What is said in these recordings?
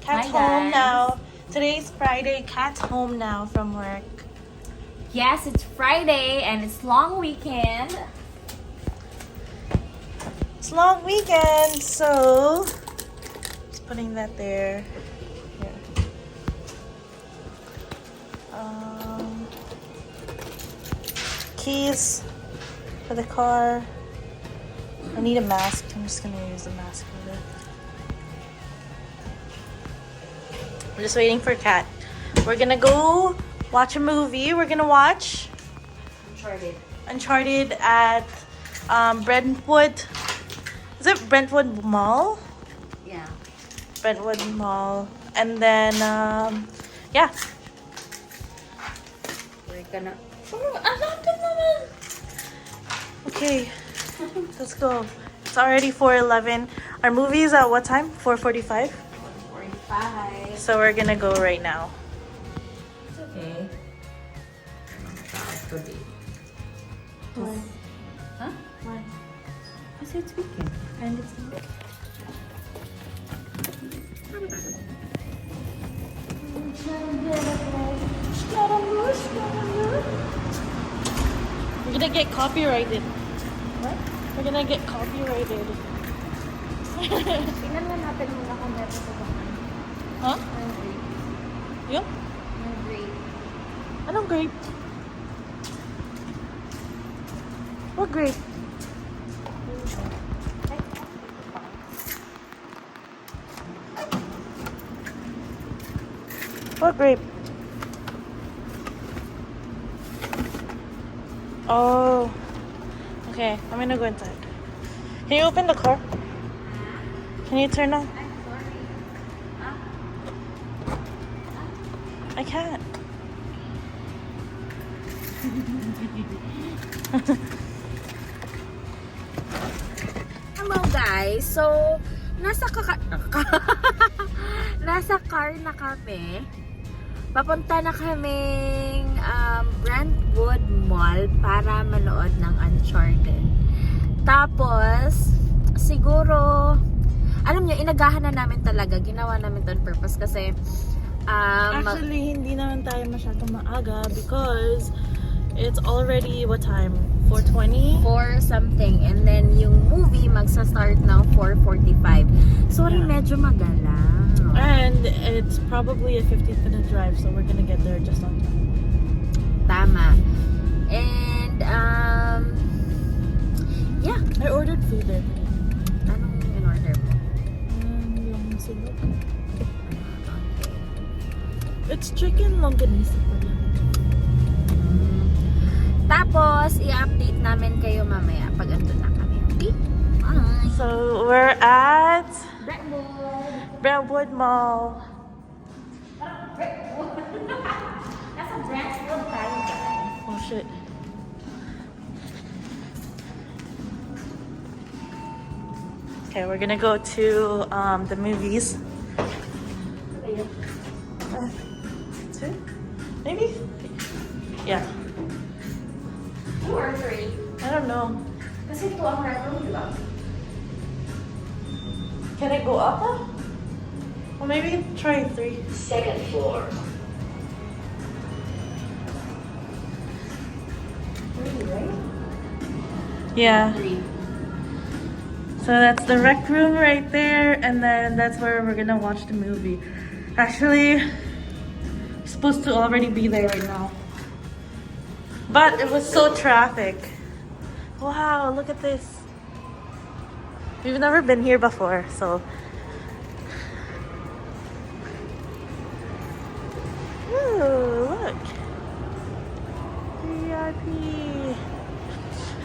Cat's Hi, home guys. now. Today's Friday. Cat's home now from work. Yes, it's Friday and it's long weekend. It's long weekend, so just putting that there. Here. Keys for the car. I need a mask. I'm just gonna use the mask for this. I'm just waiting for Kat. We're gonna go watch a movie. We're gonna watch Uncharted at Brentwood. Is it Brentwood Mall? Yeah. Brentwood Mall. And then yeah. We're gonna... Oh, Okay. Let's go. It's already 4:11. Our movie is at what time? 4:45? 45. So we're gonna go right now. It's okay. Today. Why? Huh? Why? Kasi it's weekend. And it's not. We're gonna get copyrighted. What? We're gonna get copyrighted. Tingnan lang natin muna kung meron sa bahay. Huh? May grape. Yun? May grape. Anong grape? What grape? What grape? Oh. Okay, I'm gonna go inside. Can you open the car? Can you turn on? I'm sorry. I can't. Hello guys. So, nasa nasa car na kami. Papunta na kaming Brentwood Mall para manood ng Uncharted. Tapos, siguro, alam niyo, inagahan na namin talaga. Ginawa namin to on purpose kasi Actually, hindi naman tayo masyadong maaga because it's already, what time? 4:20? 4 something. And then, yung movie magsa-start ng 4:45. Sorry, Yeah. medyo magala. And it's probably a 15-minute drive, so we're gonna get there just on time. Tama. And, yeah. I ordered food there today. Anong in-order mo? Yung silog. It's chicken longganisa pala. Tapos, i-update namin kayo mamaya pag andun na kami. Okay? Bye! So we're at Brentwood! Brentwood Mall. Nasa Brentwood tayo, guys. Oh shit. Okay, we're gonna go to the movies. Two? Maybe? Yeah. 2 or 3? I don't know. Kasi 2 ang room, di ba? Can I go up? Well, maybe try 3. Second floor. Right? Yeah. 3. So that's the rec room right there, and then that's where we're gonna watch the movie. Actually, we're supposed to already be there right now. But it was so traffic. Wow, look at this. We've never been here before, so. Ooh, look. VIP.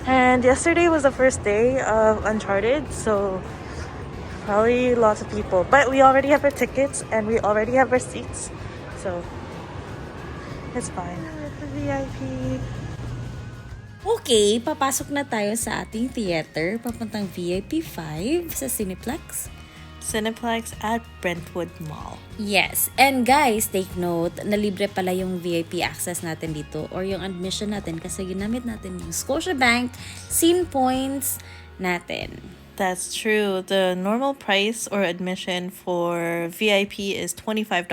And yesterday was the first day of Uncharted, so probably lots of people. But we already have our tickets and we already have our seats, so it's fine. The VIP. Okay, papasok na tayo sa ating theater. Papuntang VIP 5 sa Cineplex. Cineplex at Brentwood Mall. Yes. And guys, take note, na libre pala yung VIP access natin dito or yung admission natin kasi ginamit natin yung Scotiabank Scene Points natin. That's true. The normal price or admission for VIP is $25.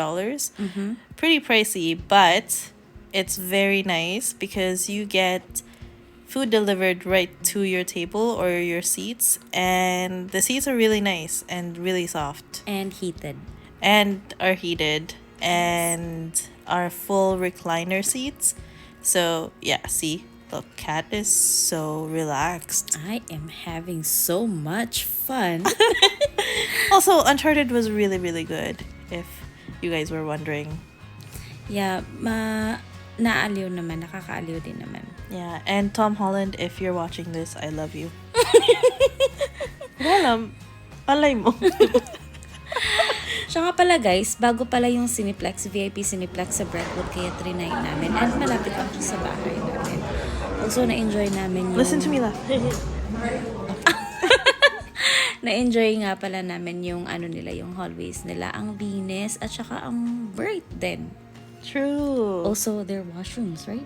Pretty pricey, but it's very nice because you get food delivered right to your table or your seats, and the seats are really nice and really soft And heated. and are heated and are full recliner seats. So yeah, see, the cat is so relaxed. I am having so much fun. Also, Uncharted was really, really good, if you guys were wondering. Yeah, naaliw naman, nakakaaliw din naman. Yeah, and Tom Holland, if you're watching this, I love you. Alam, alay mo. Siya nga pala guys, bago pala yung Cineplex, VIP Cineplex sa Brentwood, kaya trinay namin. At malapit lang siya sa bahay namin. Also, na-enjoy namin yung... Listen to me laugh. Na-enjoy nga pala namin yung ano nila, yung hallways nila. Ang linis at saka ang bright din. True. Also, their washrooms, right?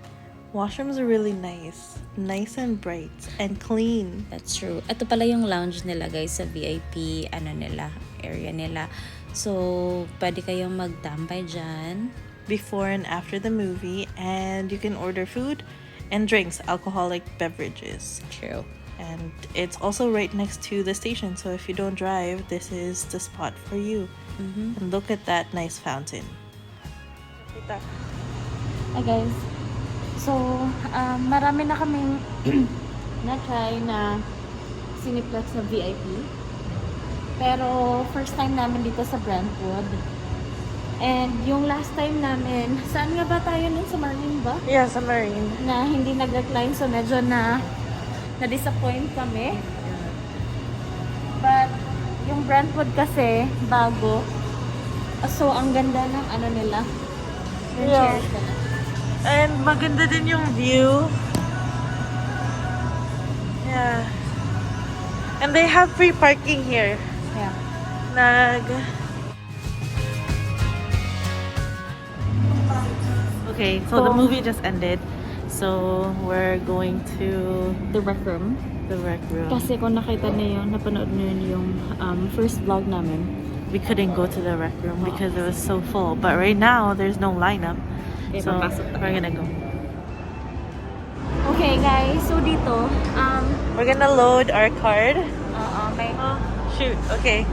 Washrooms are really nice. Nice and bright and clean. That's true. Ito pala yung lounge nila guys sa VIP ano nila, area nila. So, pwede kayong magtambay dyan. Before and after the movie, and you can order food and drinks, alcoholic beverages. True. And it's also right next to the station, so if you don't drive, this is the spot for you. And look at that nice fountain. Hi guys. So, marami na kaming na-try na Cineplex na VIP. Pero, first time namin dito sa Brentwood. And yung last time namin, saan nga ba tayo nun? Sa Marine ba? Yeah, sa Marine. Na hindi nag-recline, so medyo na-disappoint kami. But, yung Brentwood kasi, bago. So, ang ganda ng ano nila. Yung Yeah. chairs nila. And maganda din yung view. Yeah. And they have free parking here. Yeah. Okay, so the movie just ended. So we're going to The rec room. the rec room. Kasi kung nakita niyo yung napanood niyo yung first vlog namin. We couldn't go to the rec room because it was so full. But right now, there's no lineup. Okay, So papasok tayo. we're gonna go. Okay guys, so dito, We're gonna load our card. may Oh, shoot. Okay.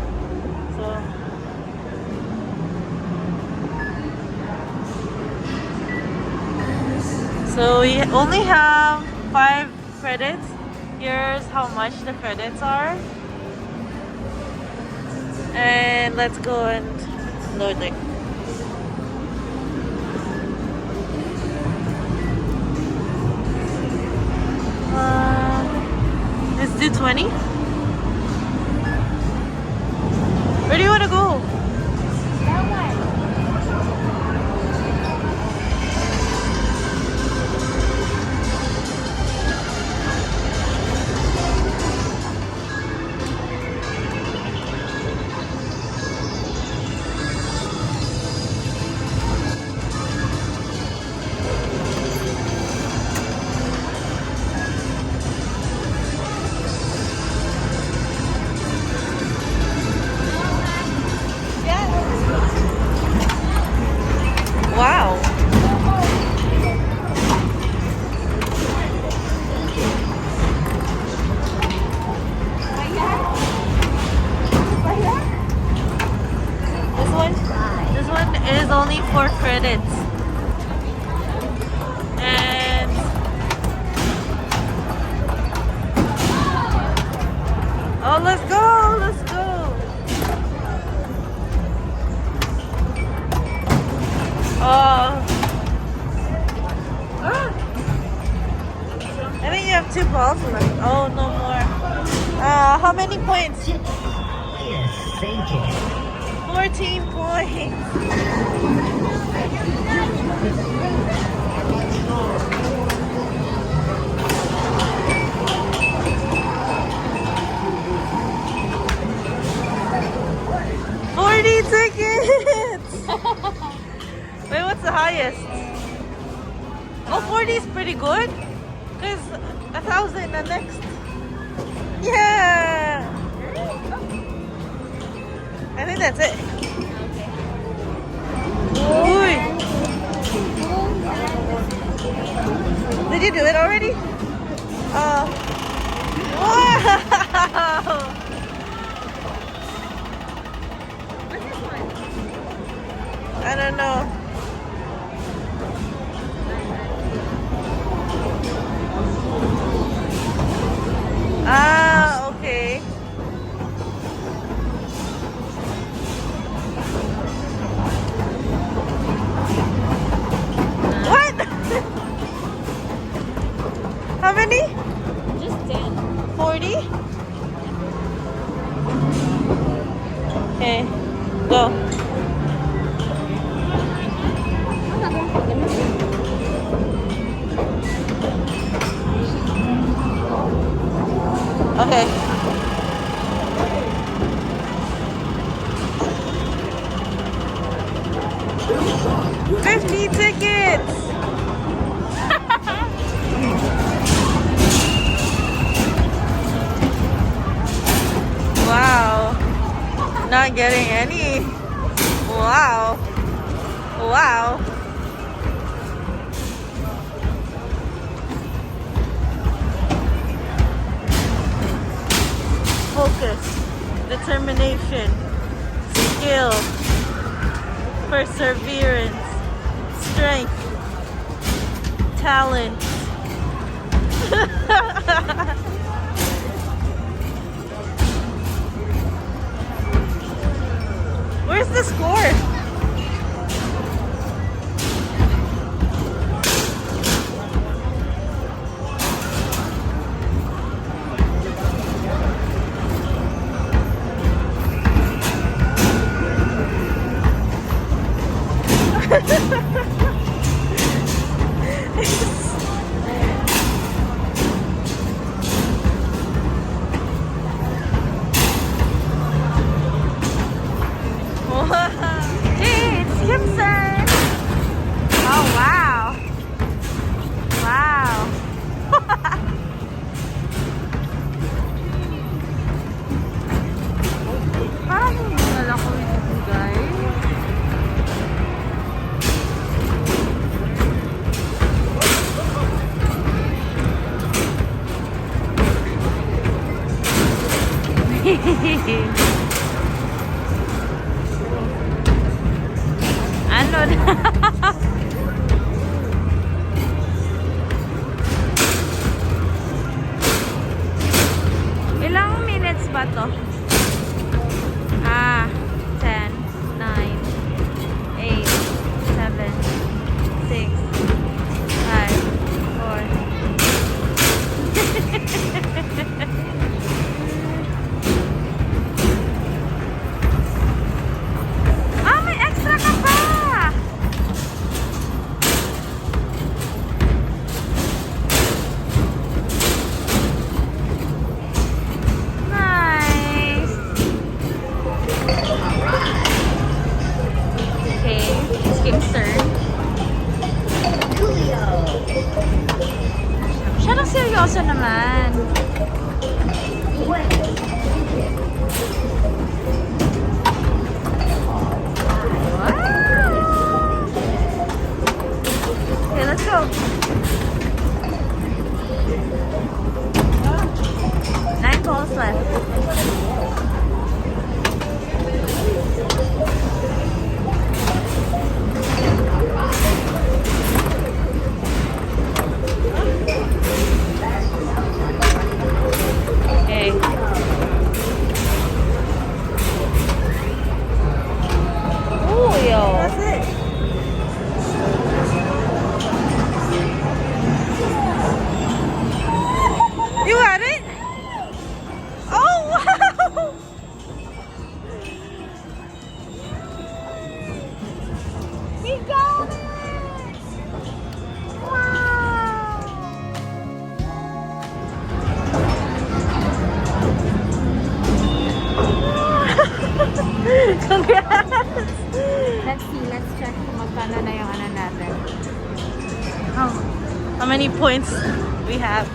So we only have 5 credits. Here's how much the credits are. And let's go and load it. Let's do 20. Where do you want to go? Wow. This one is only 4 credits. And oh, let's go. Let's go. Oh. I think you have 2 balls left. Oh, no more. How many points? 14 points. Tickets! Wait, what's the highest? Oh, 40 is pretty good. Because 1,000 the next. Yeah! I think that's it. Okay. Uy. Did you do it already? Wow! What's this one? I don't know. Ah, okay. What? How many? Just 10. 40? Okay, go. Okay. $50 tickets! Wow. Not getting any. Wow. Wow. Focus, determination, skill, perseverance, strength, talent. Where's the score? Hey, it's Gibson! Oh, wow! Wow! Parang hingal ako dito, guys. Ano na? Ilang minutes ba to? 10, 9, 8, 7, 6, 5, 4. May extra ka pa! Nice! Okay, it's King's turn. Siya lang seryoso naman. Okay, let's go. 9 balls left. Okay. Ooh, yo. That's it. You got it? Oh, wow! We got it! Wow! Congrats! Let's see, let's check kung magkano na yung ano natin. How many points we have?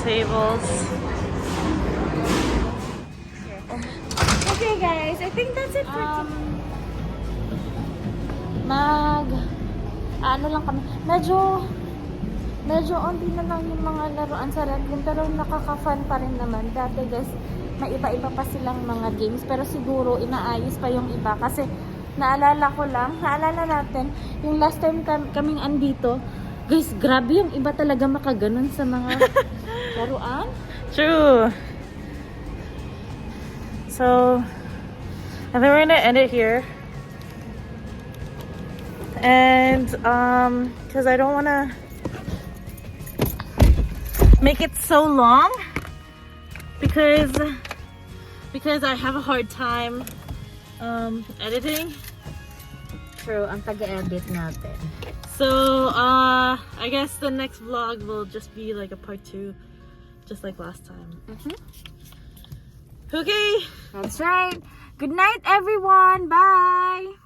tables. Okay guys, I think that's it for ano lang kami, medyo onti na lang yung mga laruan sa rent room, pero nakaka-fun pa rin naman. Dati guys, may iba-iba pa silang mga games, pero siguro inaayos pa yung iba kasi naalala natin yung last time kaming andito guys, grabe yung iba talaga makaganon sa mga laruan. True. So I think we're gonna end it here. And because I don't want to make it so long because I have a hard time editing. True, ang taga-edit natin. So I guess the next vlog will just be like a part 2, just like last time. Okay, that's right. Good night everyone. Bye.